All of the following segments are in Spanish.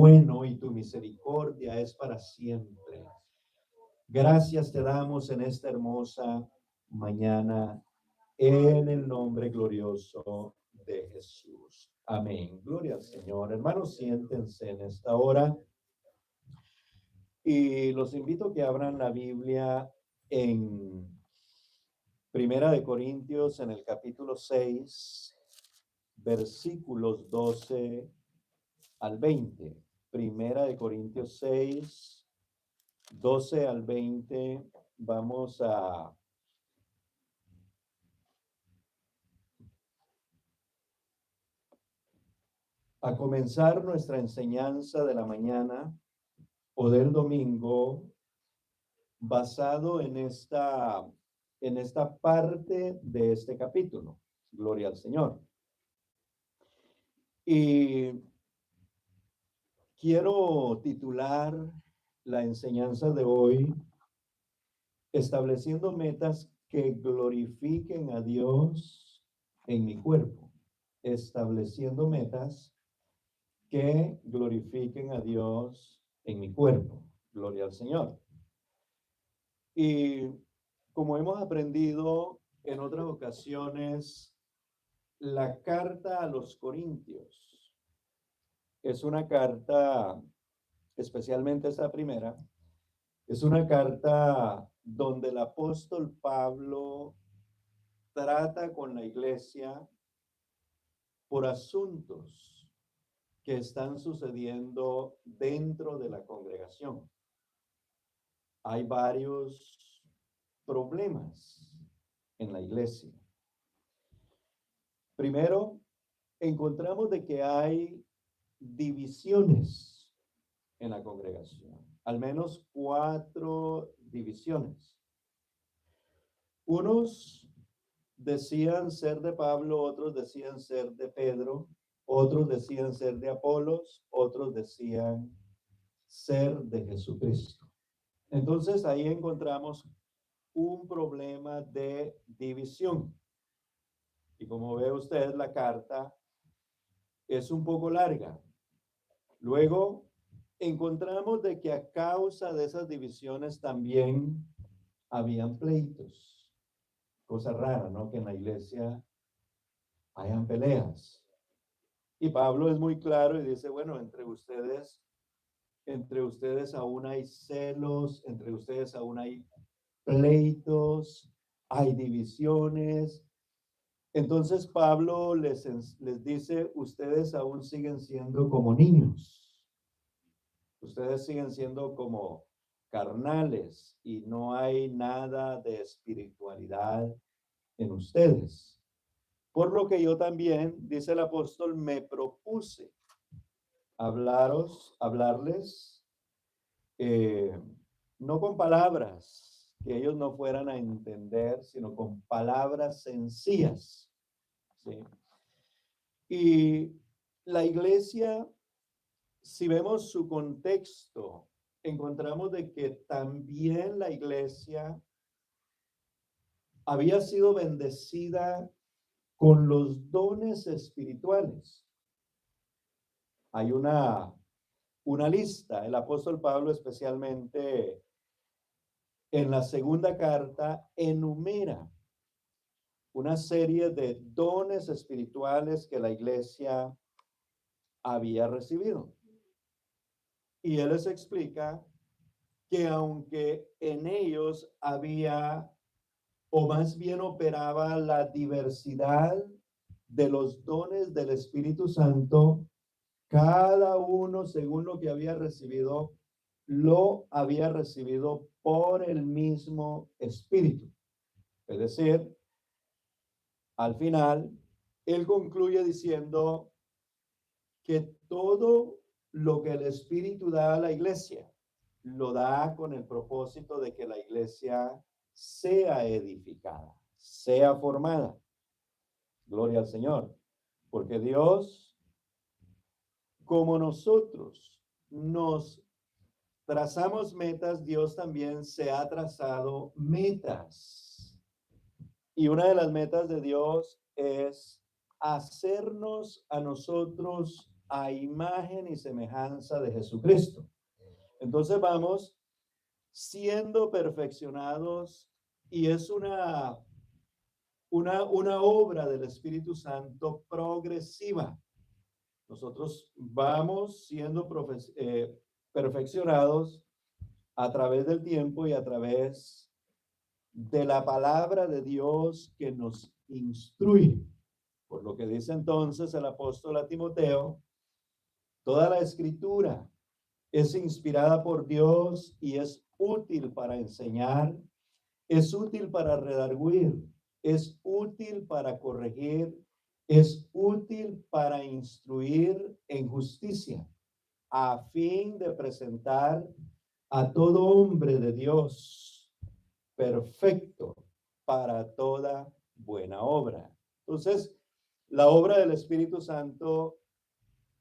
bueno y tu misericordia es para siempre. Gracias te damos en esta hermosa mañana, en el nombre glorioso de Jesús. Amén. Gloria al Señor. Hermanos, siéntense en esta hora y los invito a que abran la Biblia en Primera de Corintios, en el capítulo 6, versículos 12 al 20. Primera de Corintios 6, 12 al 20. Vamos a comenzar nuestra enseñanza de la mañana o del domingo basado en esta parte de este capítulo. Gloria al Señor. Y quiero titular la enseñanza de hoy estableciendo metas que glorifiquen a Dios en mi cuerpo. Estableciendo metas que glorifiquen a Dios en mi cuerpo. Gloria al Señor. Y como hemos aprendido en otras ocasiones, la carta a los Corintios es una carta, especialmente esta primera, es una carta donde el apóstol Pablo trata con la iglesia por asuntos que están sucediendo dentro de la congregación. Hay varios problemas en la iglesia. Primero, encontramos de que hay divisiones en la congregación, al menos 4 divisiones. Unos decían ser de Pablo, otros decían ser de Pedro, otros decían ser de Apolos, otros decían ser de Jesucristo. Entonces ahí encontramos un problema de división. Y como ve usted, la carta es un poco larga. Luego encontramos de que a causa de esas divisiones también habían pleitos. Cosa rara, ¿no? Que en la iglesia hayan peleas. Y Pablo es muy claro y dice, bueno, entre ustedes aún hay celos, entre ustedes aún hay pleitos, hay divisiones. Entonces Pablo les dice, ustedes aún siguen siendo como niños. Ustedes siguen siendo como carnales y no hay nada de espiritualidad en ustedes. Por lo que yo también, dice el apóstol, me propuse hablarles, no con palabras que ellos no fueran a entender, sino con palabras sencillas, ¿sí? Y la iglesia, si vemos su contexto, encontramos de que también la iglesia había sido bendecida con los dones espirituales. Hay una lista, el apóstol Pablo especialmente en la segunda carta enumera una serie de dones espirituales que la iglesia había recibido. Y él les explica que aunque en ellos había, o más bien operaba la diversidad de los dones del Espíritu Santo, cada uno según lo que había recibido, lo había recibido por el mismo Espíritu. Es decir, al final, él concluye diciendo que todo lo que el Espíritu da a la iglesia, lo da con el propósito de que la iglesia sea edificada, sea formada. Gloria al Señor. Porque Dios, como nosotros nos trazamos metas, Dios también se ha trazado metas. Y una de las metas de Dios es hacernos a nosotros a imagen y semejanza de Jesucristo. Entonces vamos siendo perfeccionados y es una obra del Espíritu Santo progresiva. Nosotros vamos siendo perfeccionados a través del tiempo y a través de la palabra de Dios que nos instruye. Por lo que dice entonces el apóstol a Timoteo, toda la escritura es inspirada por Dios y es útil para enseñar, es útil para redarguir, es útil para corregir, es útil para instruir en justicia, a fin de presentar a todo hombre de Dios perfecto para toda buena obra. Entonces, la obra del Espíritu Santo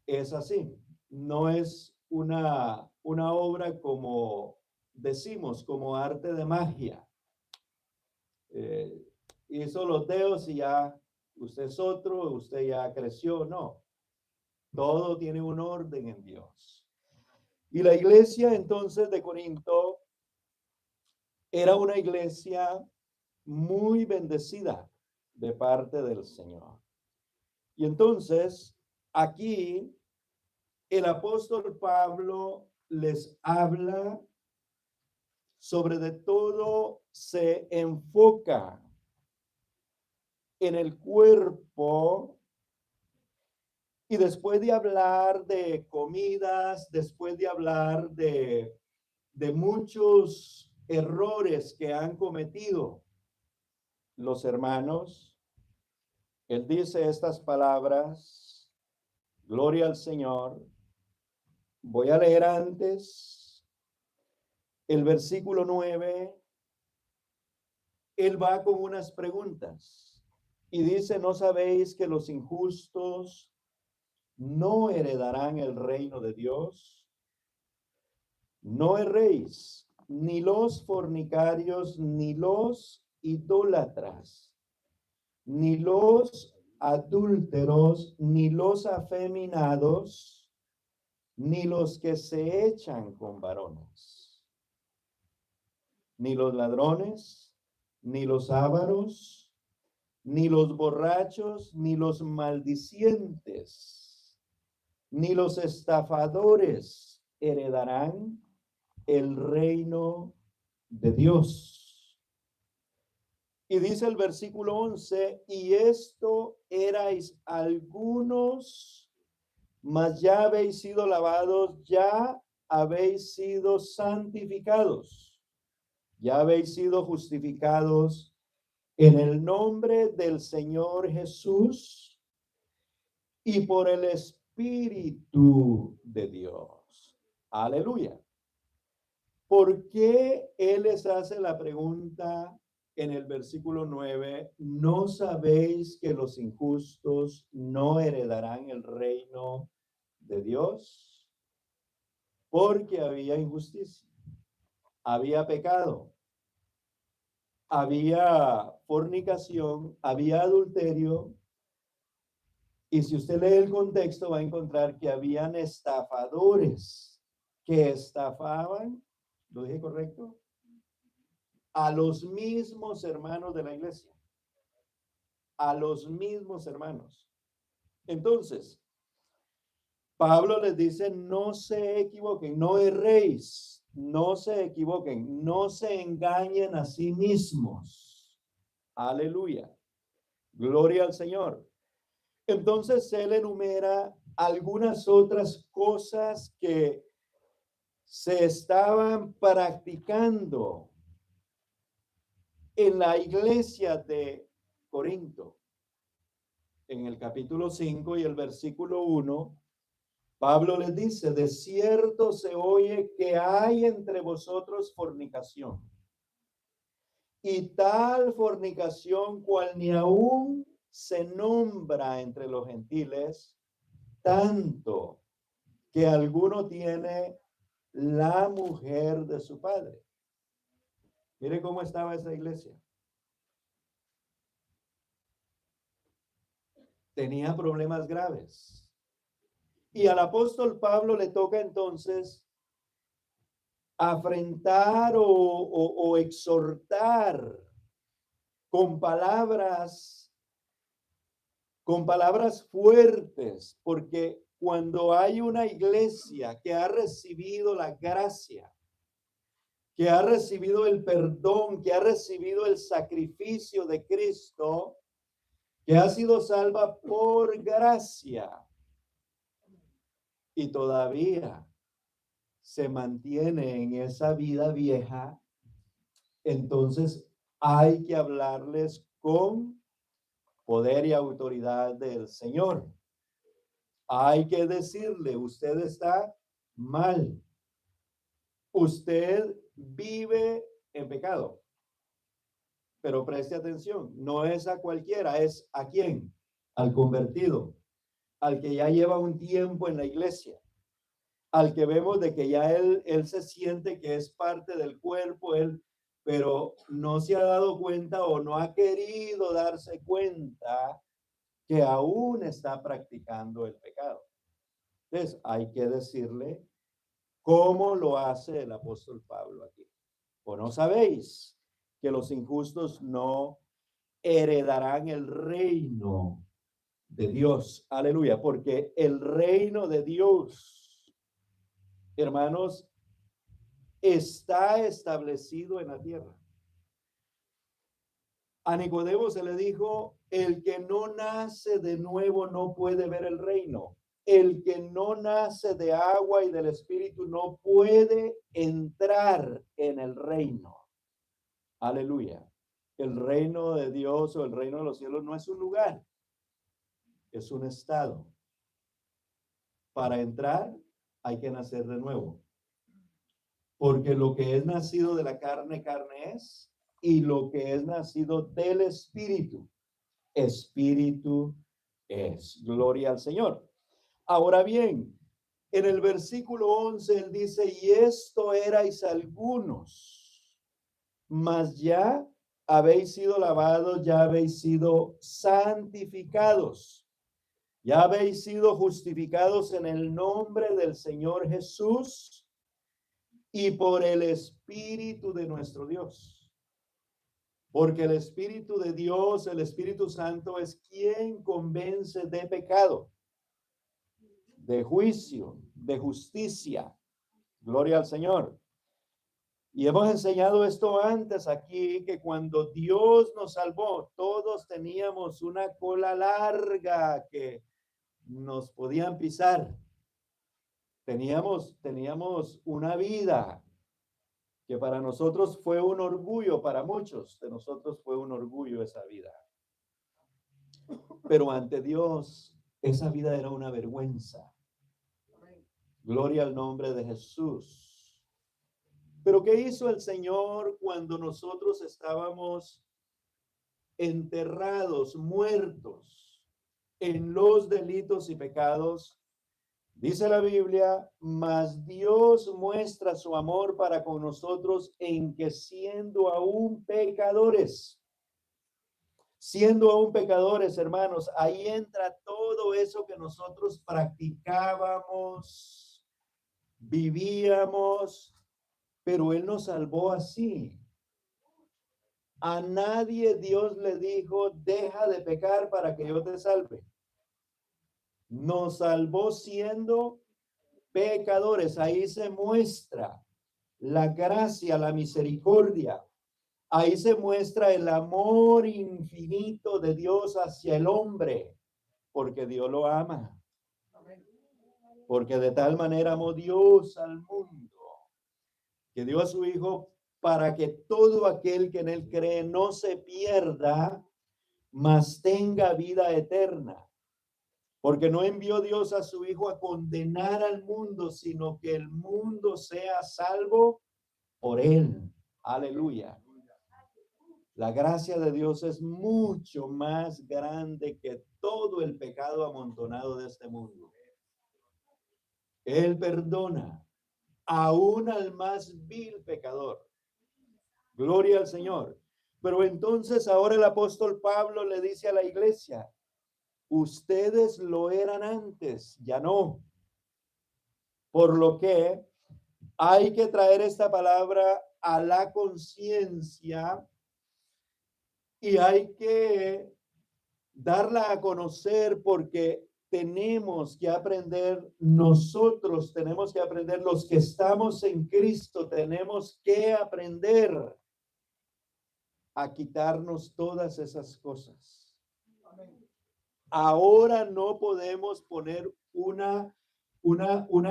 es así. No es una obra como decimos, como arte de magia. Hizo los dedos y ya usted es otro, usted ya creció. No, todo tiene un orden en Dios. Y la iglesia entonces de Corinto era una iglesia muy bendecida de parte del Señor. Y entonces aquí el apóstol Pablo les habla sobre de todo, se enfoca en el cuerpo y después de hablar de comidas, después de hablar de muchos errores que han cometido los hermanos, él dice estas palabras, gloria al Señor. Voy a leer antes el versículo 9. Él va con unas preguntas y dice, ¿no sabéis que los injustos no heredarán el reino de Dios? No erréis, ni los fornicarios, ni los idólatras, ni los adúlteros, ni los afeminados, ni los que se echan con varones, ni los ladrones, ni los ávaros, ni los borrachos, ni los maldicientes, ni los estafadores heredarán el reino de Dios. Y dice el versículo 11, y esto erais algunos, mas ya habéis sido lavados, ya habéis sido santificados, ya habéis sido justificados en el nombre del Señor Jesús y por el Espíritu de Dios. Aleluya. ¿Por qué él les hace la pregunta en el versículo 9? ¿No sabéis que los injustos no heredarán el reino de Dios? Porque había injusticia, había pecado, había fornicación, había adulterio. Y si usted lee el contexto, va a encontrar que habían estafadores que estafaban, ¿lo dije correcto? A los mismos hermanos de la iglesia. A los mismos hermanos. Entonces, Pablo les dice, no se equivoquen, no erréis, no se equivoquen, no se engañen a sí mismos. Aleluya. Gloria al Señor. Entonces él enumera algunas otras cosas que se estaban practicando en la iglesia de Corinto. En el capítulo 5 y el versículo 1, Pablo les dice, de cierto se oye que hay entre vosotros fornicación. Y tal fornicación cual ni aún se nombra entre los gentiles, tanto que alguno tiene la mujer de su padre. Mire cómo estaba esa iglesia. Tenía problemas graves. Y al apóstol Pablo le toca entonces afrentar o exhortar con palabras fuertes, porque cuando hay una iglesia que ha recibido la gracia, que ha recibido el perdón, que ha recibido el sacrificio de Cristo, que ha sido salva por gracia y todavía se mantiene en esa vida vieja, entonces hay que hablarles con poder y autoridad del Señor. Hay que decirle, usted está mal. Usted vive en pecado. Pero preste atención, no es a cualquiera, es a quién, al convertido, al que ya lleva un tiempo en la iglesia, al que vemos de que ya él se siente que es parte del cuerpo, pero no se ha dado cuenta o no ha querido darse cuenta que aún está practicando el pecado. Entonces, hay que decirle cómo lo hace el apóstol Pablo aquí. ¿O no sabéis que los injustos no heredarán el reino de Dios? Aleluya, porque el reino de Dios, hermanos, está establecido en la tierra. A Nicodemo se le dijo, el que no nace de nuevo no puede ver el reino. El que no nace de agua y del Espíritu no puede entrar en el reino. Aleluya. El reino de Dios o el reino de los cielos no es un lugar, es un estado. Para entrar hay que nacer de nuevo. Porque lo que es nacido de la carne, carne es, y lo que es nacido del Espíritu, Espíritu es. Gloria al Señor. Ahora bien, en el versículo 11 él dice, y esto erais algunos, mas ya habéis sido lavados, ya habéis sido santificados, ya habéis sido justificados en el nombre del Señor Jesús y por el Espíritu de nuestro Dios. Porque el Espíritu de Dios, el Espíritu Santo, es quien convence de pecado, de juicio, de justicia. Gloria al Señor. Y hemos enseñado esto antes aquí, que cuando Dios nos salvó, todos teníamos una cola larga que nos podían pisar. Teníamos una vida que para nosotros fue un orgullo, para muchos de nosotros fue un orgullo esa vida. Pero ante Dios, esa vida era una vergüenza. Gloria al nombre de Jesús. Pero ¿qué hizo el Señor cuando nosotros estábamos enterrados, muertos en los delitos y pecados? Dice la Biblia, mas Dios muestra su amor para con nosotros en que siendo aún pecadores, hermanos, ahí entra todo eso que nosotros practicábamos, vivíamos, pero Él nos salvó así. A nadie Dios le dijo, deja de pecar para que yo te salve. Nos salvó siendo pecadores. Ahí se muestra la gracia, la misericordia. Ahí se muestra el amor infinito de Dios hacia el hombre, porque Dios lo ama. Porque de tal manera amó Dios al mundo, que dio a su Hijo para que todo aquel que en él cree no se pierda, mas tenga vida eterna. Porque no envió Dios a su Hijo a condenar al mundo, sino que el mundo sea salvo por él. Aleluya. La gracia de Dios es mucho más grande que todo el pecado amontonado de este mundo. Él perdona aún al más vil pecador. Gloria al Señor. Pero entonces ahora el apóstol Pablo le dice a la iglesia, ustedes lo eran antes, ya no. Por lo que hay que traer esta palabra a la conciencia y hay que darla a conocer porque tenemos que aprender, nosotros tenemos que aprender, los que estamos en Cristo, tenemos que aprender a quitarnos todas esas cosas. Ahora no podemos poner una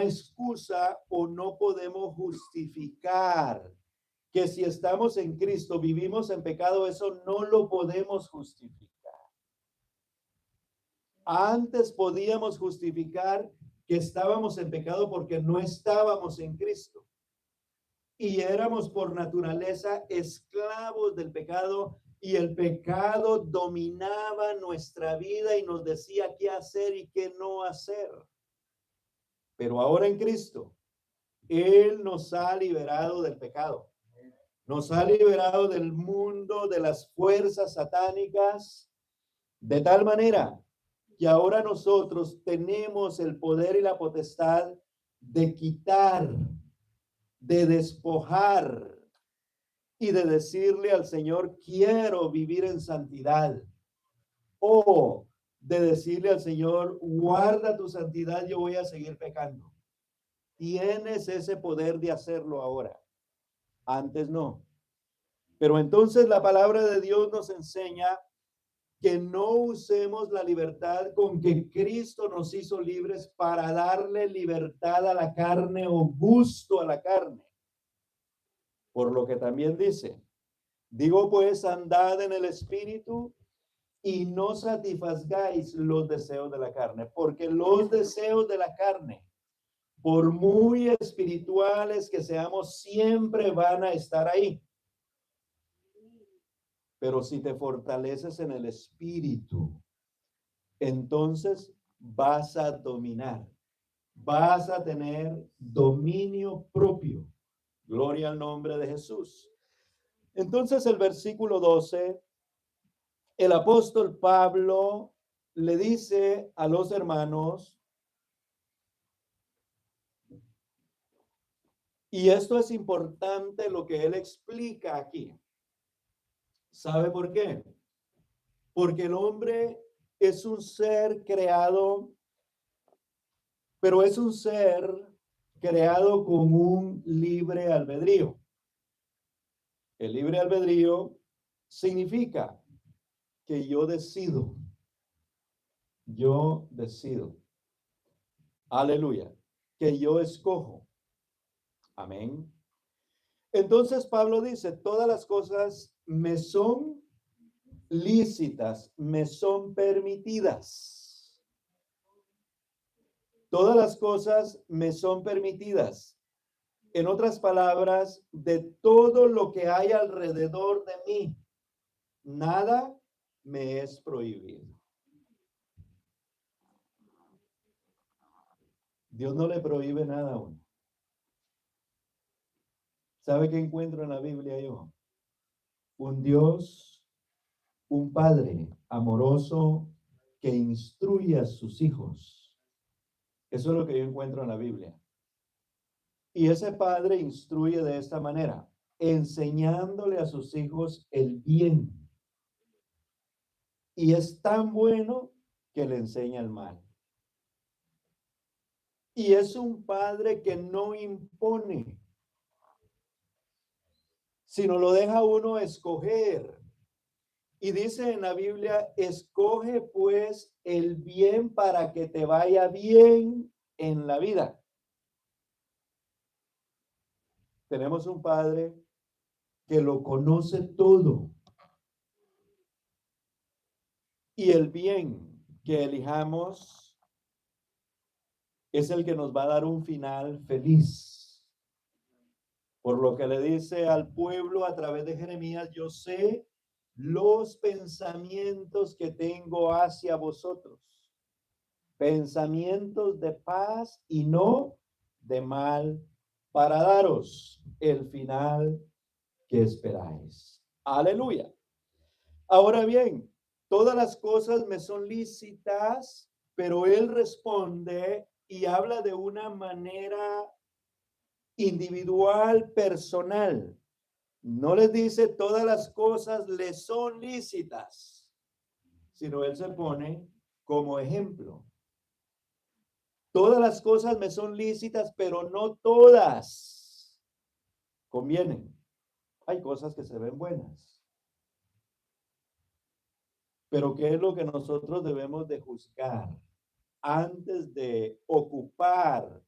excusa o no podemos justificar que si estamos en Cristo, vivimos en pecado, eso no lo podemos justificar. Antes podíamos justificar que estábamos en pecado porque no estábamos en Cristo. Y éramos por naturaleza esclavos del pecado y el pecado dominaba nuestra vida y nos decía qué hacer y qué no hacer. Pero ahora en Cristo, Él nos ha liberado del pecado. Nos ha liberado del mundo, de las fuerzas satánicas, de tal manera que ahora nosotros tenemos el poder y la potestad de quitar, de despojar y de decirle al Señor, quiero vivir en santidad. O de decirle al Señor, guarda tu santidad, yo voy a seguir pecando. Tienes ese poder de hacerlo ahora. Antes no. Pero entonces la palabra de Dios nos enseña que no usemos la libertad con que Cristo nos hizo libres para darle libertad a la carne o gusto a la carne. Por lo que también dice, digo pues, andad en el Espíritu y no satisfagáis los deseos de la carne, porque los deseos de la carne, por muy espirituales que seamos, siempre van a estar ahí. Pero si te fortaleces en el Espíritu, entonces vas a dominar, vas a tener dominio propio. Gloria al nombre de Jesús. Entonces el versículo 12, el apóstol Pablo le dice a los hermanos, y esto es importante lo que él explica aquí. ¿Sabe por qué? Porque el hombre es un ser creado, pero es un ser creado con un libre albedrío. El libre albedrío significa que yo decido. Yo decido. Aleluya. Que yo escojo. Amén. Entonces Pablo dice, todas las cosas me son lícitas, me son permitidas. Todas las cosas me son permitidas. En otras palabras, de todo lo que hay alrededor de mí, nada me es prohibido. Dios no le prohíbe nada a uno. ¿Sabe qué encuentro en la Biblia yo? Un Dios, un Padre amoroso que instruye a sus hijos. Eso es lo que yo encuentro en la Biblia. Y ese Padre instruye de esta manera, enseñándole a sus hijos el bien. Y es tan bueno que le enseña el mal. Y es un Padre que no impone, sino lo deja uno escoger. Y dice en la Biblia, escoge pues el bien para que te vaya bien en la vida. Tenemos un Padre que lo conoce todo. Y el bien que elijamos es el que nos va a dar un final feliz. Por lo que le dice al pueblo a través de Jeremías, yo sé los pensamientos que tengo hacia vosotros, pensamientos de paz y no de mal, para daros el final que esperáis. Aleluya. Ahora bien, todas las cosas me son lícitas, pero él responde y habla de una manera individual, personal. No les dice todas las cosas les son lícitas, sino él se pone como ejemplo. Todas las cosas me son lícitas, pero no todas convienen. Hay cosas que se ven buenas. Pero ¿qué es lo que nosotros debemos de juzgar antes de ocupar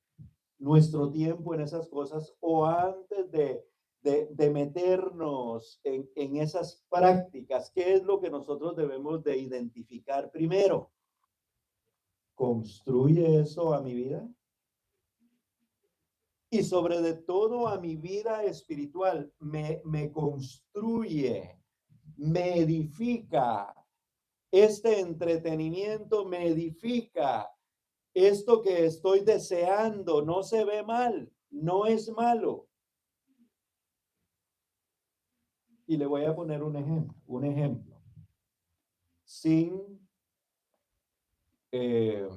nuestro tiempo en esas cosas o antes de meternos en esas prácticas? ¿Qué es lo que nosotros debemos de identificar primero? ¿Construye eso a mi vida? Y sobre de todo a mi vida espiritual, me construye, me edifica. Este entretenimiento me edifica. Esto que estoy deseando no se ve mal, no es malo. Y le voy a poner un ejemplo. Sin, eh,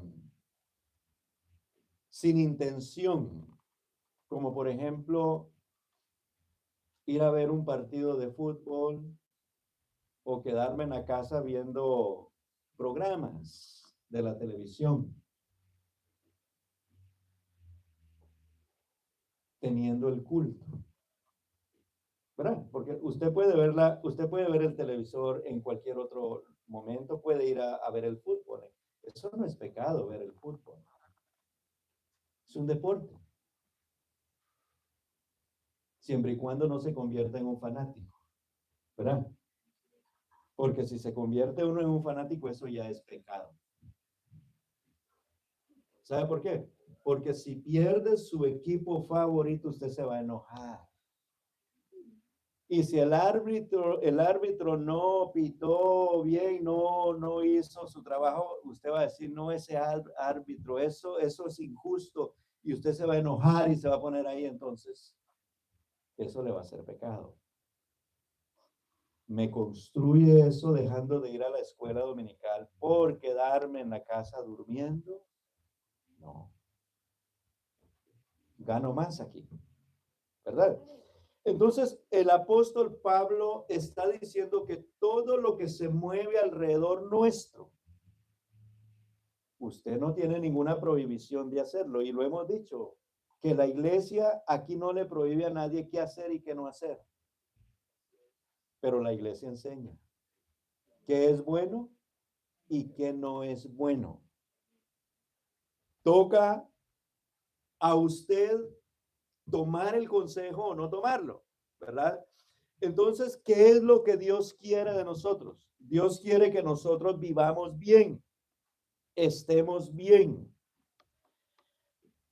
sin intención, como por ejemplo ir a ver un partido de fútbol o quedarme en la casa viendo programas de la televisión, teniendo el culto. ¿Verdad? Porque usted puede ver el televisor en cualquier otro momento, puede ir a ver el fútbol. Eso no es pecado, ver el fútbol. Es un deporte. Siempre y cuando no se convierta en un fanático, ¿verdad? Porque si se convierte uno en un fanático, eso ya es pecado. ¿Sabe por qué? Porque si pierde su equipo favorito, usted se va a enojar. Y si el árbitro no pitó bien, no hizo su trabajo, usted va a decir, no, ese árbitro, eso es injusto. Y usted se va a enojar y se va a poner ahí, entonces, eso le va a ser pecado. ¿Me construye eso dejando de ir a la escuela dominical por quedarme en la casa durmiendo? No. Gano más aquí, ¿verdad? Entonces, el apóstol Pablo está diciendo que todo lo que se mueve alrededor nuestro, usted no tiene ninguna prohibición de hacerlo. Y lo hemos dicho, que la iglesia aquí no le prohíbe a nadie qué hacer y qué no hacer. Pero la iglesia enseña qué es bueno y qué no es bueno. Toca a usted tomar el consejo o no tomarlo, ¿verdad? Entonces, ¿qué es lo que Dios quiere de nosotros? Dios quiere que nosotros vivamos bien, estemos bien.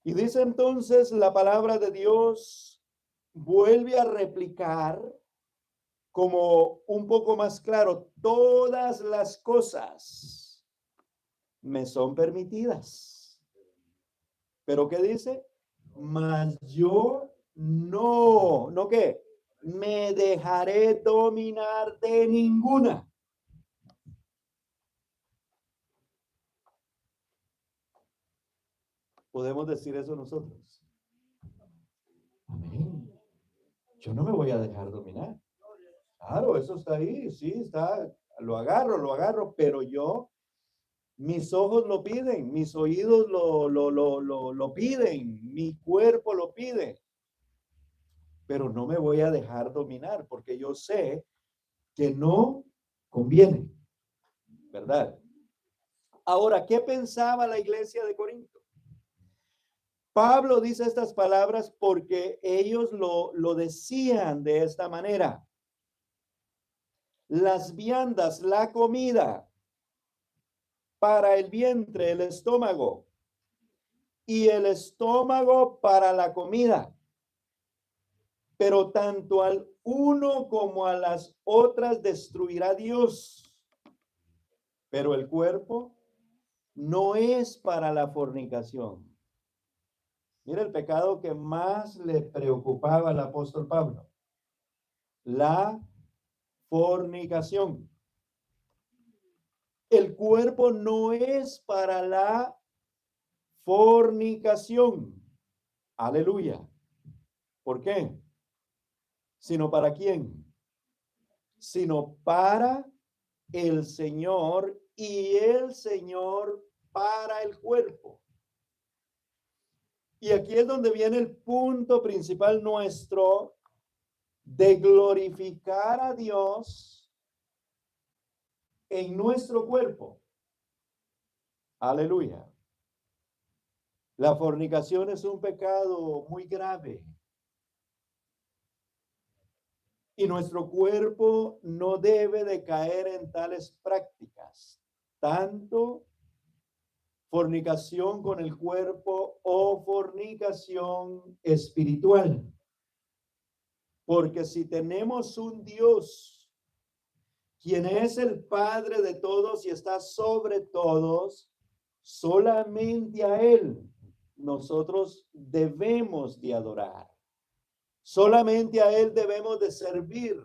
Y dice entonces la palabra de Dios, vuelve a replicar como un poco más claro, todas las cosas me son permitidas. ¿Pero qué dice? Mas yo ¿no qué? Me dejaré dominar de ninguna. ¿Podemos decir eso nosotros? Amén. Yo no me voy a dejar dominar. Claro, eso está ahí, sí, está, lo agarro, pero yo, mis ojos lo piden, mis oídos lo piden, mi cuerpo lo pide, pero no me voy a dejar dominar porque yo sé que no conviene, ¿verdad? Ahora, ¿qué pensaba la iglesia de Corinto? Pablo dice estas palabras porque ellos lo decían de esta manera. Las viandas, la comida para el vientre, el estómago, y el estómago para la comida. Pero tanto al uno como a las otras destruirá Dios. Pero el cuerpo no es para la fornicación. Mira el pecado que más le preocupaba al apóstol Pablo. La fornicación. El cuerpo no es para la fornicación. Aleluya. ¿Por qué? ¿Sino para quién? Sino para el Señor y el Señor para el cuerpo. Y aquí es donde viene el punto principal nuestro de glorificar a Dios en nuestro cuerpo. Aleluya. La fornicación es un pecado muy grave. Y nuestro cuerpo no debe de caer en tales prácticas, tanto fornicación con el cuerpo o fornicación espiritual. Porque si tenemos un Dios, quien es el Padre de todos y está sobre todos, solamente a Él nosotros debemos de adorar. Solamente a Él debemos de servir.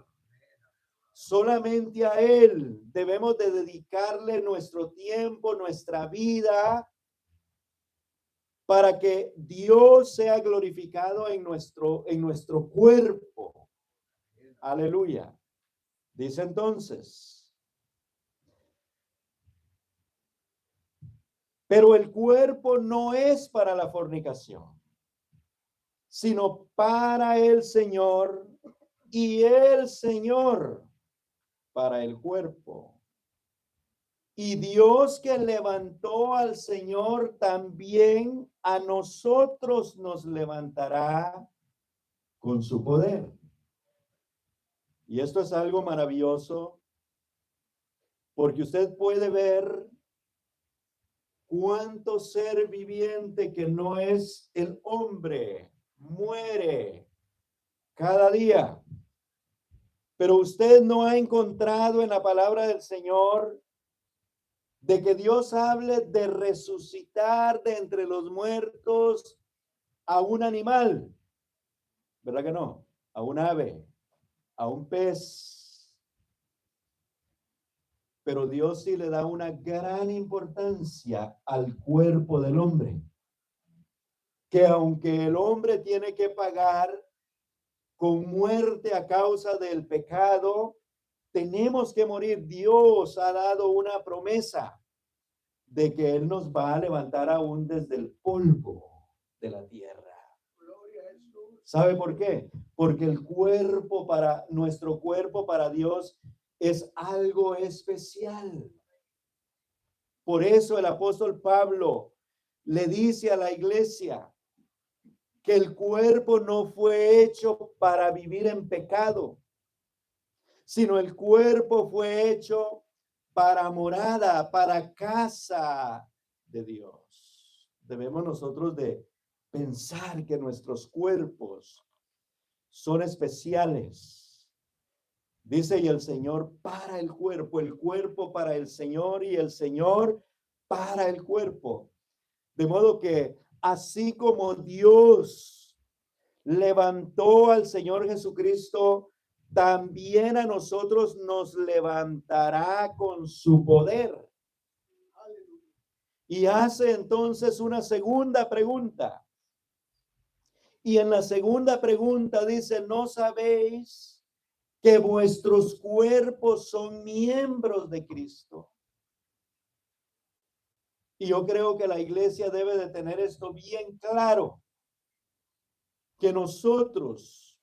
Solamente a Él debemos de dedicarle nuestro tiempo, nuestra vida, para que Dios sea glorificado en nuestro cuerpo. Aleluya. Dice entonces, pero el cuerpo no es para la fornicación, sino para el Señor y el Señor para el cuerpo. Y Dios que levantó al Señor, también a nosotros nos levantará con su poder. Y esto es algo maravilloso, porque usted puede ver cuánto ser viviente que no es el hombre muere cada día. Pero usted no ha encontrado en la palabra del Señor de que Dios hable de resucitar de entre los muertos a un animal, ¿verdad que no? A un ave, a un pez. Pero Dios sí le da una gran importancia al cuerpo del hombre, que aunque el hombre tiene que pagar con muerte a causa del pecado, tenemos que morir. Dios ha dado una promesa de que Él nos va a levantar aún desde el polvo de la tierra. ¿Sabe por qué? Porque el cuerpo nuestro cuerpo para Dios es algo especial. Por eso el apóstol Pablo le dice a la iglesia que el cuerpo no fue hecho para vivir en pecado, sino el cuerpo fue hecho para morada, para casa de Dios. Debemos nosotros de pensar que nuestros cuerpos son especiales. Dice, y el Señor para el cuerpo para el Señor y el Señor para el cuerpo. De modo que así como Dios levantó al Señor Jesucristo, también a nosotros nos levantará con su poder. Y hace entonces una segunda pregunta. Y en la segunda pregunta dice, ¿no sabéis que vuestros cuerpos son miembros de Cristo? Y yo creo que la iglesia debe de tener esto bien claro, que nosotros,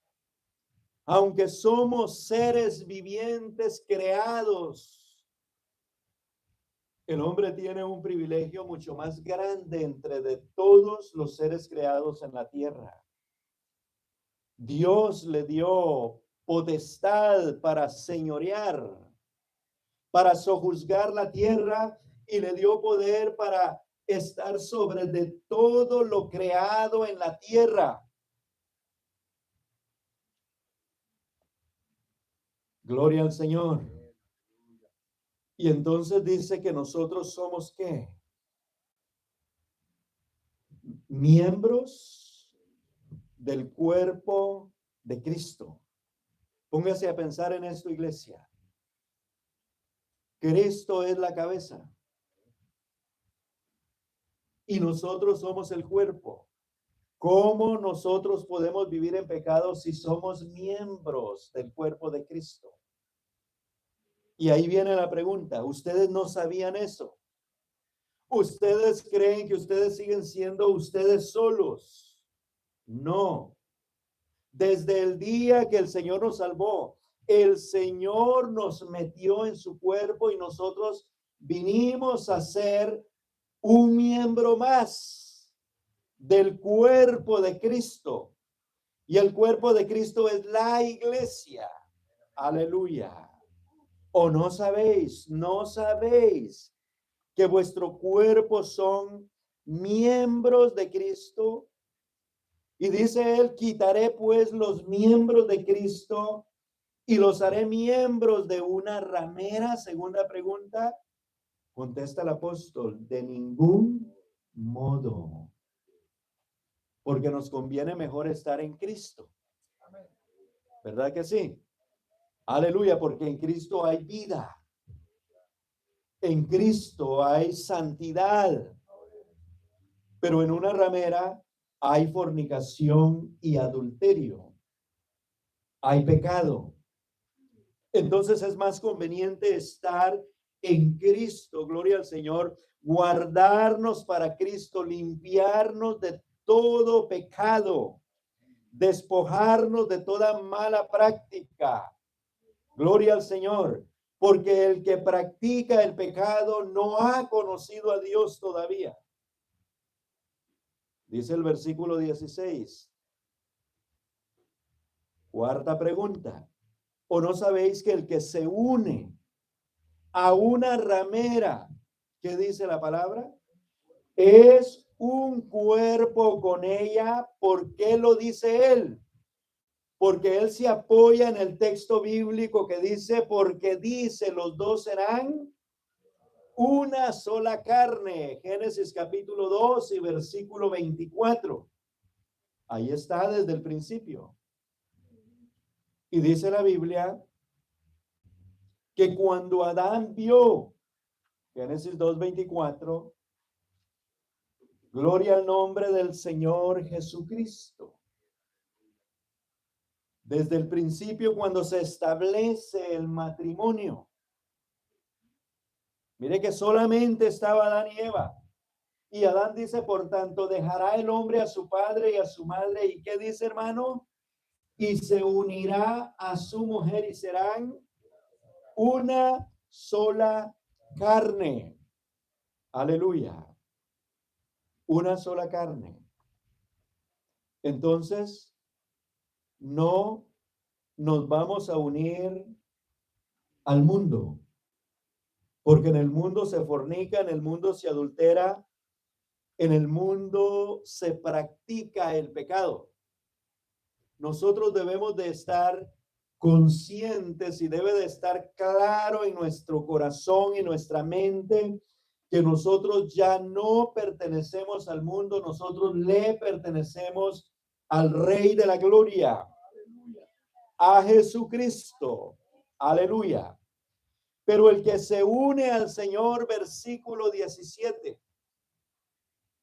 aunque somos seres vivientes creados, el hombre tiene un privilegio mucho más grande entre de todos los seres creados en la tierra. Dios le dio potestad para señorear, para sojuzgar la tierra, y le dio poder para estar sobre de todo lo creado en la tierra. Gloria al Señor. Y entonces dice que nosotros somos ¿qué? Miembros del cuerpo de Cristo. Póngase a pensar en esto, iglesia. Cristo es la cabeza. y nosotros somos el cuerpo. ¿Cómo nosotros podemos vivir en pecado si somos miembros del cuerpo de Cristo? Y ahí viene la pregunta, ¿ustedes no sabían eso? ¿Ustedes creen que ustedes siguen siendo ustedes solos? No. Desde el día que el Señor nos salvó, el Señor nos metió en su cuerpo y nosotros vinimos a ser un miembro más del cuerpo de Cristo. Y el cuerpo de Cristo es la iglesia. Aleluya. ¿O no sabéis? ¿No sabéis que vuestro cuerpo son miembros de Cristo? Y dice él, quitaré pues los miembros de Cristo y los haré miembros de una ramera. Segunda pregunta, contesta el apóstol, de ningún modo, porque nos conviene mejor estar en Cristo. ¿Verdad que sí? Aleluya, porque en Cristo hay vida. En Cristo hay santidad. Pero en una ramera hay fornicación y adulterio. Hay pecado. Entonces es más conveniente estar en Cristo, gloria al Señor, guardarnos para Cristo, limpiarnos de todo pecado, despojarnos de toda mala práctica. Gloria al Señor, porque el que practica el pecado no ha conocido a Dios todavía. Dice el versículo 16. Cuarta pregunta. ¿O no sabéis que el que se une a una ramera, ¿qué dice la palabra? Es un cuerpo con ella. ¿Por qué lo dice él? Porque él se apoya en el texto bíblico que dice, porque dice, los dos serán una sola carne. Génesis capítulo 2 y versículo 24. Ahí está desde el principio. Y dice la Biblia que cuando Adán vio, Génesis 2:24, gloria al nombre del Señor Jesucristo. Desde el principio, cuando se establece el matrimonio, mire que solamente estaba Adán y Eva. Y Adán dice, por tanto, dejará el hombre a su padre y a su madre. ¿Y qué dice, hermano? Y se unirá a su mujer y serán una sola carne. Aleluya. Una sola carne. Entonces, no nos vamos a unir al mundo, porque en el mundo se fornica, en el mundo se adultera, en el mundo se practica el pecado. Nosotros debemos de estar conscientes y debe de estar claro en nuestro corazón y nuestra mente que nosotros ya no pertenecemos al mundo, nosotros le pertenecemos al Rey de la Gloria, a Jesucristo. Aleluya. Pero el que se une al Señor, versículo 17,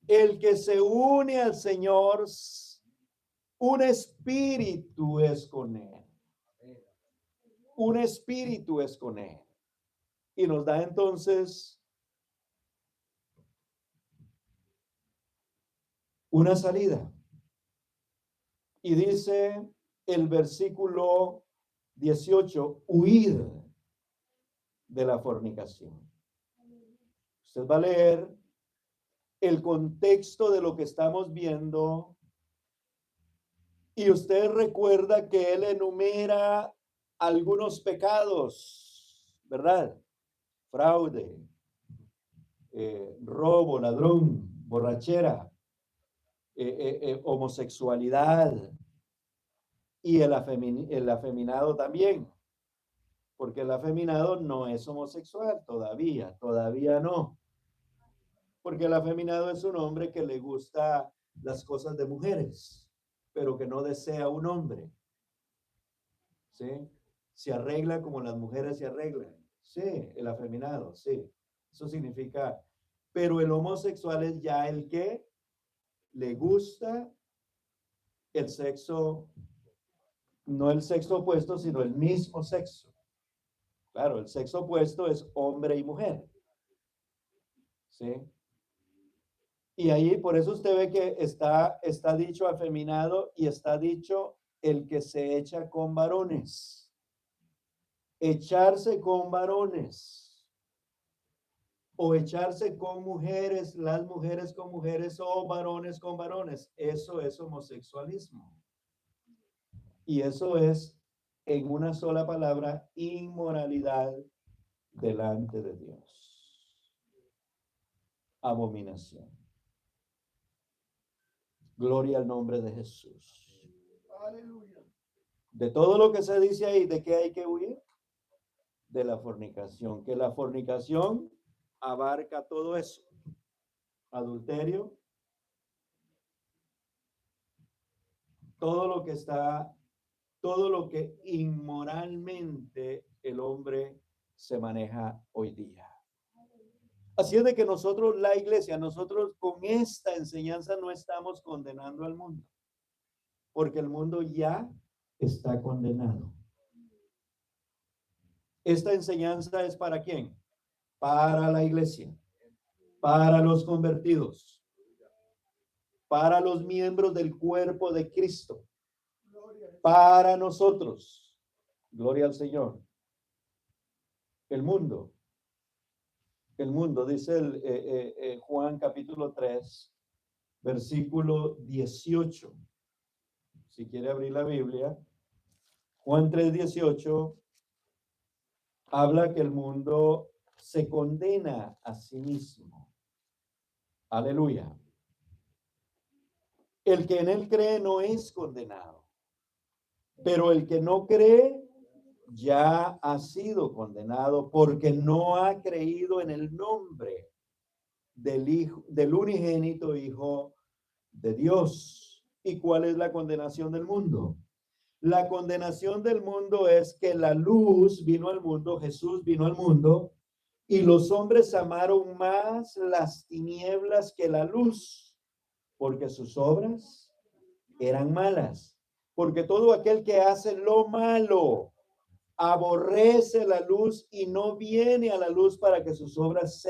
el que se une al Señor, un espíritu es con él. Un espíritu es con él. Y nos da entonces una salida. Y dice el versículo 18, huir de la fornicación. Usted va a leer el contexto de lo que estamos viendo y usted recuerda que él enumera algunos pecados, ¿verdad? Fraude, robo, ladrón, borrachera, homosexualidad y el afeminado también, porque el afeminado no es homosexual todavía no, porque el afeminado es un hombre que le gusta las cosas de mujeres, pero que no desea un hombre, ¿sí? Se arregla como las mujeres se arreglan, sí, el afeminado, sí, eso significa Pero el homosexual es ya el que le gusta el sexo, no el sexo opuesto, sino el mismo sexo. Claro, el sexo opuesto es hombre y mujer. ¿Sí? Y ahí, por eso usted ve que está dicho afeminado y está dicho el que se echa con varones. Echarse con varones. O echarse con mujeres, las mujeres con mujeres o varones con varones. Eso es homosexualismo. Y eso es, en una sola palabra, inmoralidad delante de Dios. Abominación. Gloria al nombre de Jesús. Aleluya. De todo lo que se dice ahí, ¿de qué hay que huir? De la fornicación. Que la fornicación abarca todo eso. Adulterio. Todo lo que está, todo lo que inmoralmente el hombre se maneja hoy día. Así es de que nosotros, la iglesia, nosotros con esta enseñanza no estamos condenando al mundo, porque el mundo ya está condenado. Esta enseñanza es ¿para quién? Para la iglesia, para los convertidos, para los miembros del cuerpo de Cristo, para nosotros. Gloria al Señor. El mundo, dice Juan capítulo 3, versículo 18. Si quiere abrir la Biblia, Juan 3:18 habla que el mundo se condena a sí mismo. Aleluya. El que en él cree no es condenado, pero el que no cree ya ha sido condenado porque no ha creído en el nombre del unigénito Hijo de Dios. ¿Y cuál es la condenación del mundo? La condenación del mundo es que la luz vino al mundo, Jesús vino al mundo, y los hombres amaron más las tinieblas que la luz, porque sus obras eran malas. Porque todo aquel que hace lo malo aborrece la luz y no viene a la luz para que sus obras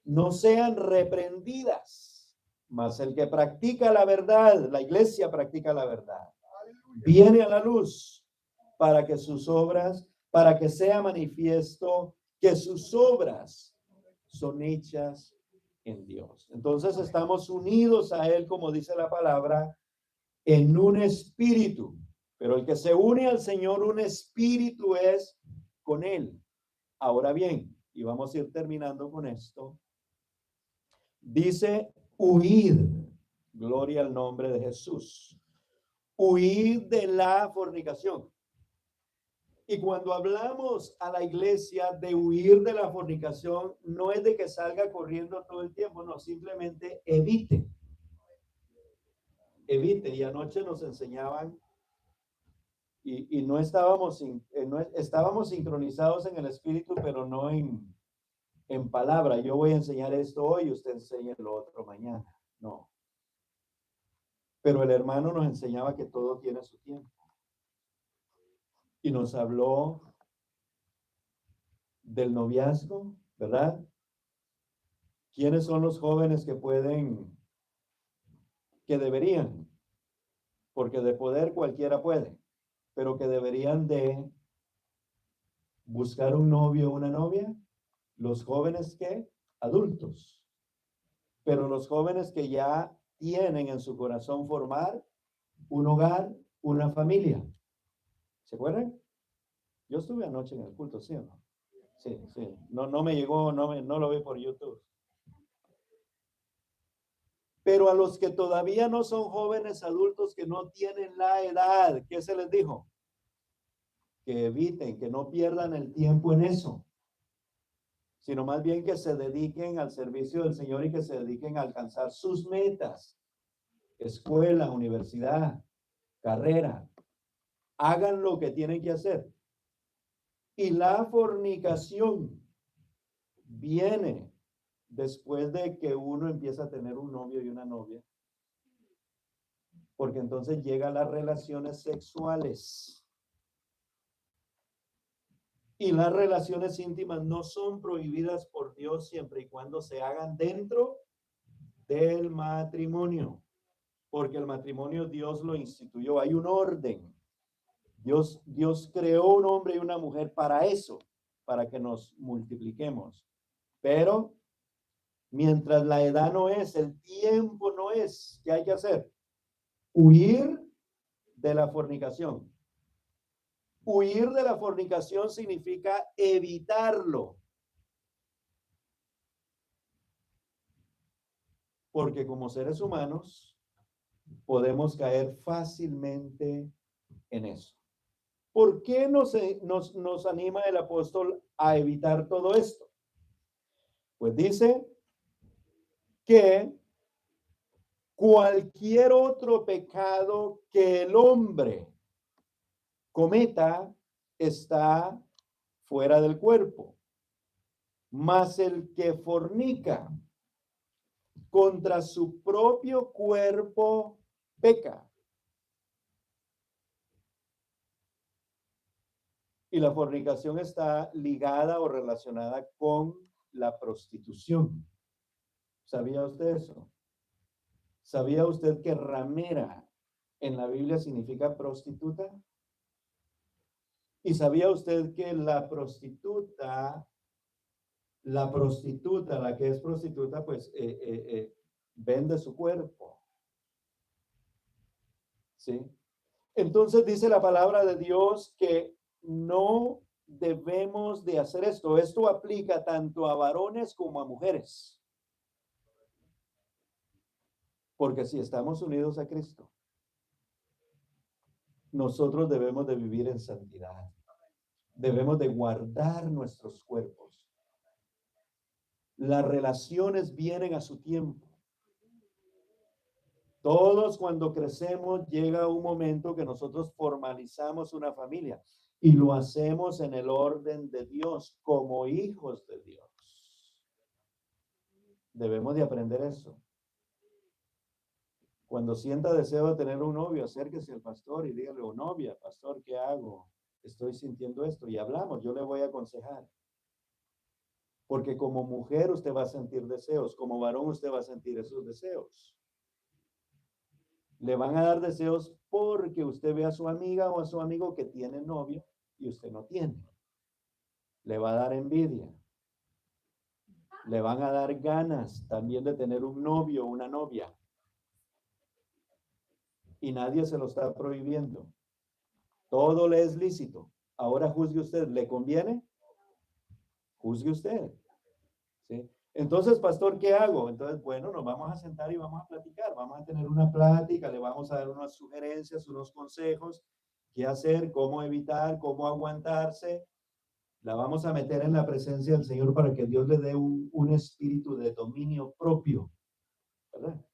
no sean reprendidas. Mas el que practica la verdad, la iglesia practica la verdad, viene a la luz para que sus obras, para que sea manifiesto que sus obras son hechas en Dios. Entonces estamos unidos a Él, como dice la palabra, en un espíritu. Pero el que se une al Señor, un espíritu es con Él. Ahora bien, y vamos a ir terminando con esto, dice huir. Gloria al nombre de Jesús. Huir de la fornicación. Y cuando hablamos a la iglesia de huir de la fornicación, no es de que salga corriendo todo el tiempo, no, simplemente evite. Evite. Y anoche nos enseñaban y no estábamos, estábamos sincronizados en el espíritu, pero no en palabra. Yo voy a enseñar esto hoy, usted enseña lo otro mañana. No. Pero el hermano nos enseñaba que todo tiene su tiempo. Y nos habló del noviazgo, ¿verdad? ¿Quiénes son los jóvenes que pueden, que deberían? Porque de poder cualquiera puede, pero que deberían de buscar un novio o una novia. Los jóvenes que adultos, pero los jóvenes que ya tienen en su corazón formar un hogar, una familia. ¿Se acuerdan? Yo estuve anoche en el culto, ¿sí o no? Sí, sí. No me llegó, no lo vi por YouTube. Pero a los que todavía no son jóvenes adultos, que no tienen la edad, ¿qué se les dijo? Que eviten, que no pierdan el tiempo en eso, sino más bien que se dediquen al servicio del Señor y que se dediquen a alcanzar sus metas. Escuela, universidad, carrera. Hagan lo que tienen que hacer. Y la fornicación viene después de que uno empieza a tener un novio y una novia, porque entonces llegan las relaciones sexuales. Y las relaciones íntimas no son prohibidas por Dios siempre y cuando se hagan dentro del matrimonio, porque el matrimonio Dios lo instituyó, hay un orden. Dios creó un hombre y una mujer para eso, para que nos multipliquemos. Pero mientras la edad no es, el tiempo no es, ¿qué hay que hacer? Huir de la fornicación. Huir de la fornicación significa evitarlo. Porque como seres humanos podemos caer fácilmente en eso. ¿Por qué nos anima el apóstol a evitar todo esto? Pues dice que cualquier otro pecado que el hombre cometa está fuera del cuerpo, mas el que fornica contra su propio cuerpo peca. Y la fornicación está ligada o relacionada con la prostitución. ¿Sabía usted eso? ¿Sabía usted que ramera en la Biblia significa prostituta? ¿Y sabía usted que la que es prostituta, pues vende su cuerpo? ¿Sí? Entonces dice la palabra de Dios que no debemos de hacer esto. Esto aplica tanto a varones como a mujeres. Porque si estamos unidos a Cristo, nosotros debemos de vivir en santidad. Debemos de guardar nuestros cuerpos. Las relaciones vienen a su tiempo. Todos cuando crecemos llega un momento que nosotros formalizamos una familia y lo hacemos en el orden de Dios, como hijos de Dios. Debemos de aprender eso. Cuando sienta deseo de tener un novio, acérquese al pastor y dígale, oh novia, pastor, ¿qué hago? Estoy sintiendo esto y hablamos, yo le voy a aconsejar. Porque como mujer usted va a sentir deseos, como varón usted va a sentir esos deseos. Le van a dar deseos porque usted ve a su amiga o a su amigo que tiene novio y usted no tiene. Le va a dar envidia. Le van a dar ganas también de tener un novio o una novia. Y nadie se lo está prohibiendo. Todo le es lícito. Ahora juzgue usted, ¿le conviene? Juzgue usted. ¿Sí? Entonces, pastor, ¿qué hago? Entonces, bueno, nos vamos a sentar y vamos a platicar. Vamos a tener una plática, le vamos a dar unas sugerencias, unos consejos, qué hacer, cómo evitar, cómo aguantarse. La vamos a meter en la presencia del Señor para que Dios le dé un espíritu de dominio propio, ¿verdad?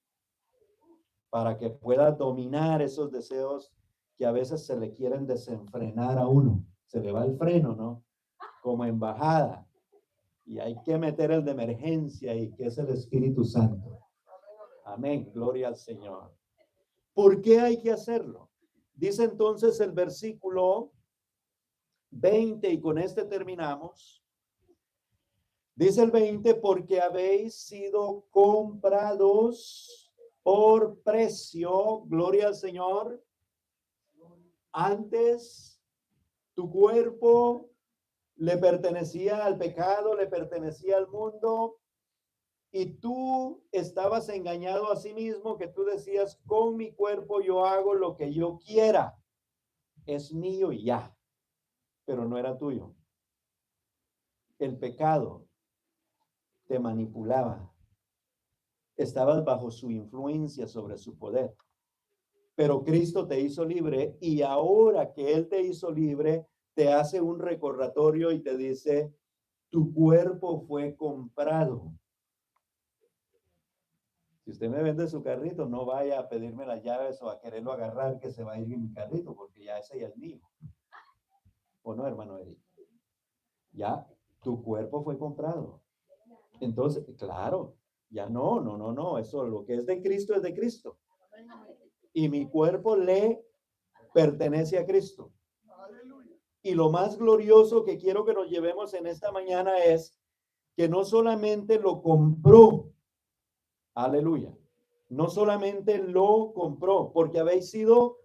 Para que pueda dominar esos deseos que a veces se le quieren desenfrenar a uno. Se le va el freno, ¿no? Como embajada. Y hay que meter el de emergencia y que es el Espíritu Santo. Amén, gloria al Señor. ¿Por qué hay que hacerlo? Dice entonces el versículo 20, y con este terminamos. Dice el 20, porque habéis sido comprados por precio, gloria al Señor. Antes tu cuerpo le pertenecía al pecado, le pertenecía al mundo, y tú estabas engañado a sí mismo, que tú decías, con mi cuerpo yo hago lo que yo quiera, es mío y ya, pero no era tuyo. El pecado te manipulaba, estabas bajo su influencia, sobre su poder, pero Cristo te hizo libre, y ahora que Él te hizo libre, te hace un recordatorio y te dice, tu cuerpo fue comprado. Si usted me vende su carrito, no vaya a pedirme las llaves o a quererlo agarrar, que se va a ir en mi carrito, porque ya ese ya es mío. ¿O no, hermano Eric? Ya, tu cuerpo fue comprado. Entonces, claro, ya no. Eso, lo que es de Cristo es de Cristo. Y mi cuerpo le pertenece a Cristo. Y lo más glorioso que quiero que nos llevemos en esta mañana es que no solamente lo compró, aleluya, no solamente lo compró, porque habéis sido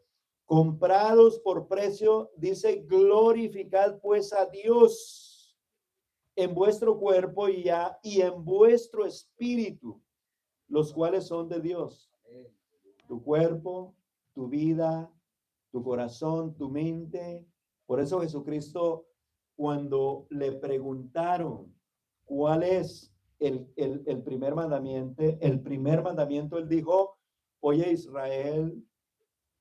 comprados por precio, dice, glorificad pues a Dios en vuestro cuerpo y en vuestro espíritu, los cuales son de Dios. Tu cuerpo, tu vida, tu corazón, tu mente. Por eso Jesucristo, cuando le preguntaron cuál es el primer mandamiento, él dijo, oye Israel,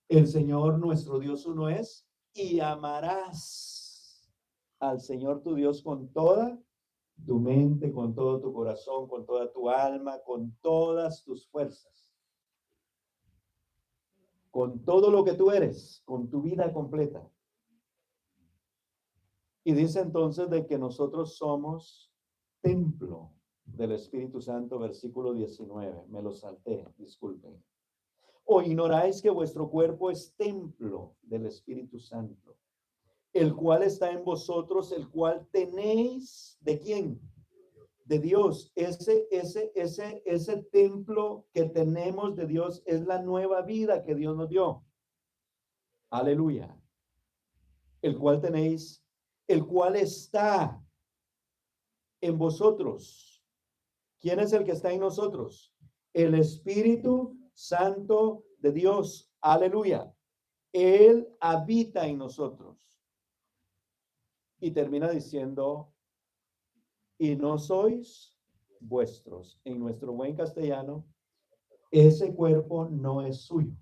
el Señor nuestro Dios uno es, y amarás al Señor tu Dios con toda tu mente, con todo tu corazón, con toda tu alma, con todas tus fuerzas, con todo lo que tú eres, con tu vida completa. Y dice entonces de que nosotros somos templo del Espíritu Santo, versículo 19. Me lo salté, disculpen. ¿O ignoráis que vuestro cuerpo es templo del Espíritu Santo, el cual está en vosotros, el cual tenéis de quién? De Dios. Ese templo que tenemos de Dios es la nueva vida que Dios nos dio. Aleluya. El cual tenéis, el cual está en vosotros. ¿Quién es el que está en nosotros? El Espíritu Santo de Dios. Aleluya. Él habita en nosotros. Y termina diciendo, y no sois vuestros. En nuestro buen castellano, ese cuerpo no es suyo.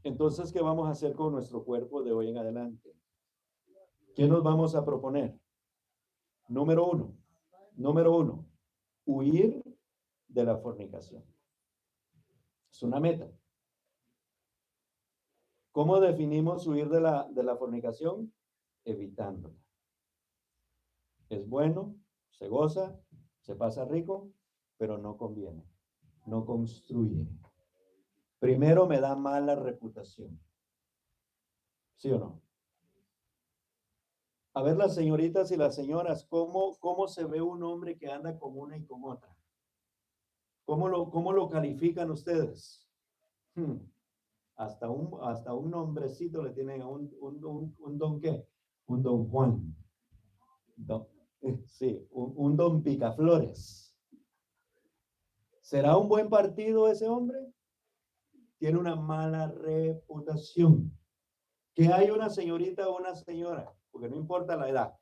Entonces, ¿qué vamos a hacer con nuestro cuerpo de hoy en adelante? ¿Qué nos vamos a proponer? Número uno, huir de la fornicación. Es una meta. ¿Cómo definimos huir de la fornicación? Evitándola. Es bueno, se goza, se pasa rico, pero no conviene, no construye. Primero me da mala reputación. ¿Sí o no? A ver las señoritas y las señoras, ¿cómo se ve un hombre que anda con una y con otra? ¿Cómo lo califican ustedes? Hasta un nombrecito le tienen a un don qué, un don Juan. Sí, un don Picaflores. ¿Será un buen partido ese hombre? Tiene una mala reputación. Que hay una señorita o una señora, porque no importa la edad,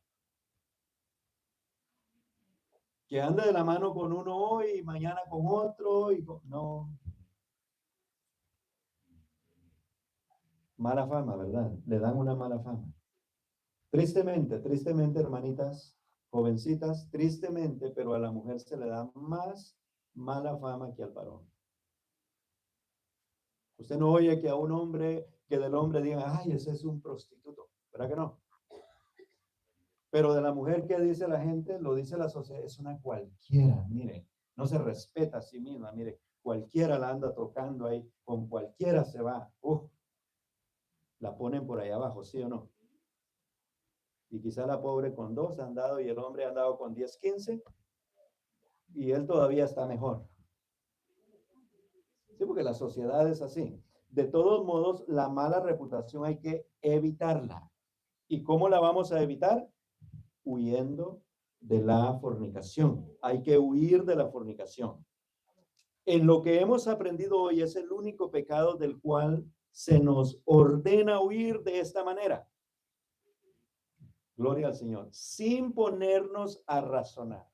que anda de la mano con uno hoy y mañana con otro, no. Mala fama, ¿verdad? Le dan una mala fama. Tristemente, hermanitas, jovencitas, tristemente, pero a la mujer se le da más mala fama que al varón. Usted no oye que a un hombre, que del hombre digan, ay, ese es un prostituto, ¿verdad que no? Pero de la mujer, ¿qué dice la gente? Lo dice la sociedad, es una cualquiera, mire, no se respeta a sí misma, mire, cualquiera la anda tocando ahí, con cualquiera se va, la ponen por ahí abajo, ¿sí o no? Y quizá la pobre con 2 ha andado y el hombre ha andado con 10, 15 y él todavía está mejor. Sí, porque la sociedad es así. De todos modos, la mala reputación hay que evitarla. ¿Y cómo la vamos a evitar? Huyendo de la fornicación. Hay que huir de la fornicación. En lo que hemos aprendido hoy es el único pecado del cual se nos ordena huir de esta manera. Gloria al Señor. Sin ponernos a razonar.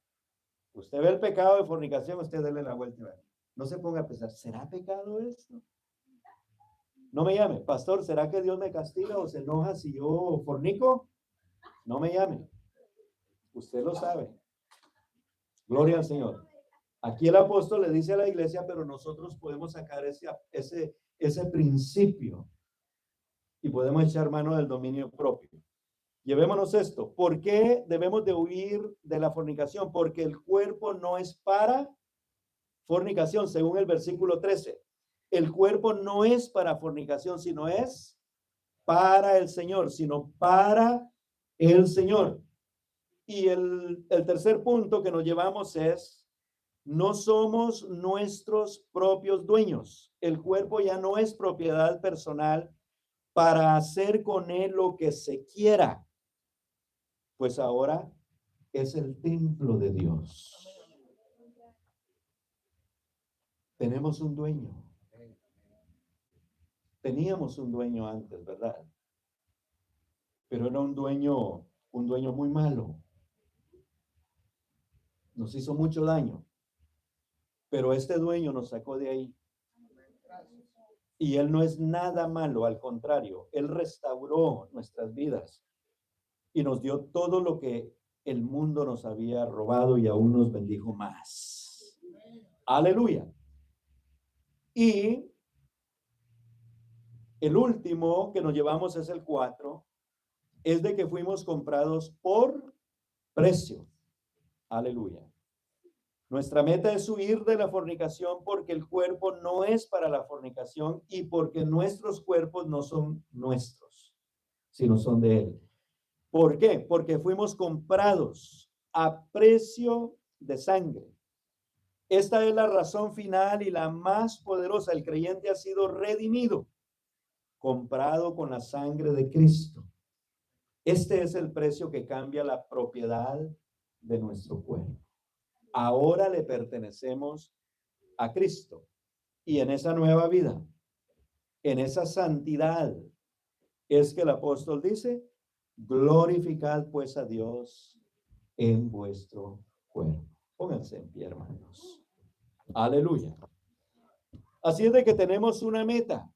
Usted ve el pecado de fornicación, usted dele la vuelta. No se ponga a pensar, ¿será pecado esto? No me llame, pastor, ¿será que Dios me castiga o se enoja si yo fornico? No me llame. Usted lo sabe. Gloria al Señor. Aquí el apóstol le dice a la iglesia, pero nosotros podemos sacar ese principio y podemos echar mano del dominio propio. Llevémonos esto. ¿Por qué debemos de huir de la fornicación? Porque el cuerpo no es para fornicación, según el versículo 13. El cuerpo no es para fornicación, sino es para el Señor, sino para el Señor. Y el tercer punto que nos llevamos es, no somos nuestros propios dueños. El cuerpo ya no es propiedad personal para hacer con él lo que se quiera, pues ahora es el templo de Dios. Tenemos un dueño. Teníamos un dueño antes, ¿verdad? Pero era un dueño muy malo. Nos hizo mucho daño. Pero este dueño nos sacó de ahí. Y él no es nada malo, al contrario, él restauró nuestras vidas y nos dio todo lo que el mundo nos había robado y aún nos bendijo más. Aleluya. Y el último que nos llevamos es el 4, es de que fuimos comprados por precio. Aleluya. Nuestra meta es huir de la fornicación porque el cuerpo no es para la fornicación y porque nuestros cuerpos no son nuestros, sino son de Él. ¿Por qué? Porque fuimos comprados a precio de sangre. Esta es la razón final y la más poderosa. El creyente ha sido redimido, comprado con la sangre de Cristo. Este es el precio que cambia la propiedad de nuestro cuerpo. Ahora le pertenecemos a Cristo. Y en esa nueva vida, en esa santidad, es que el apóstol dice, glorificad pues a Dios en vuestro cuerpo. Pónganse en pie, hermanos. Aleluya. Así es de que tenemos una meta.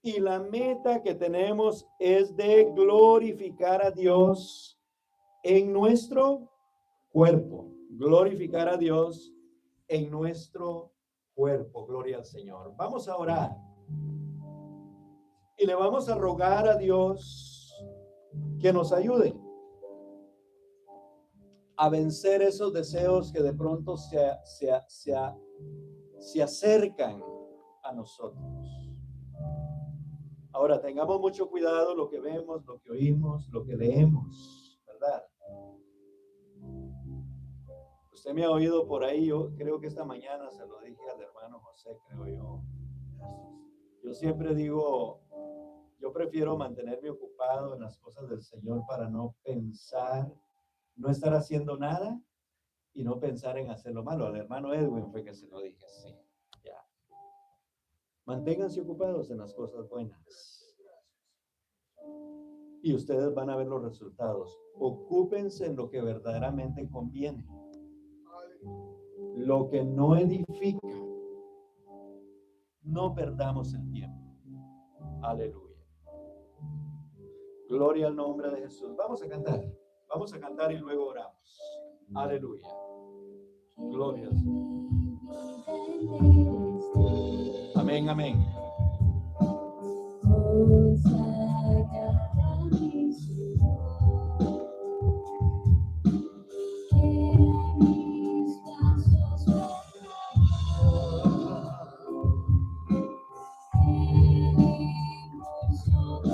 Y la meta que tenemos es de glorificar a Dios en nuestro cuerpo. Glorificar a Dios en nuestro cuerpo. Gloria al Señor. Vamos a orar. Y le vamos a rogar a Dios que nos ayude a vencer esos deseos que de pronto se acercan a nosotros. Ahora, tengamos mucho cuidado lo que vemos, lo que oímos, lo que leemos, ¿verdad? Usted me ha oído por ahí, yo creo que esta mañana se lo dije al hermano José, creo yo. Yo siempre digo, yo prefiero mantenerme ocupado en las cosas del Señor para no pensar, no estar haciendo nada y no pensar en hacer lo malo. Al hermano Edwin fue que se lo dije, sí, ya. Manténganse ocupados en las cosas buenas. Y ustedes van a ver los resultados. Ocúpense en lo que verdaderamente conviene. Lo que no edifica. No perdamos el tiempo. Aleluya. Gloria al nombre de Jesús. Vamos a cantar. Vamos a cantar y luego oramos. Aleluya. Gloria al Señor. Amén, amén.